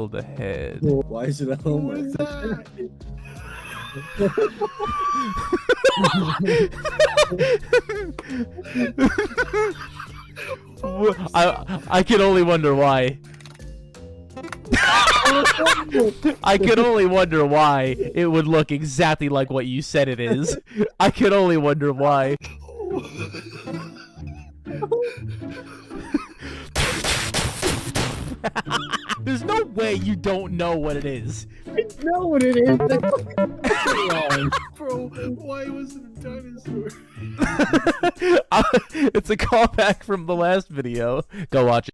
the head. Why is it a helmet? What is that? I can only wonder why. I can only wonder why it would look exactly like what you said it is. I can only wonder why. There's no way you don't know what it is. I know what it is. Bro, why was it a dinosaur? It's a callback from the last video. Go watch it.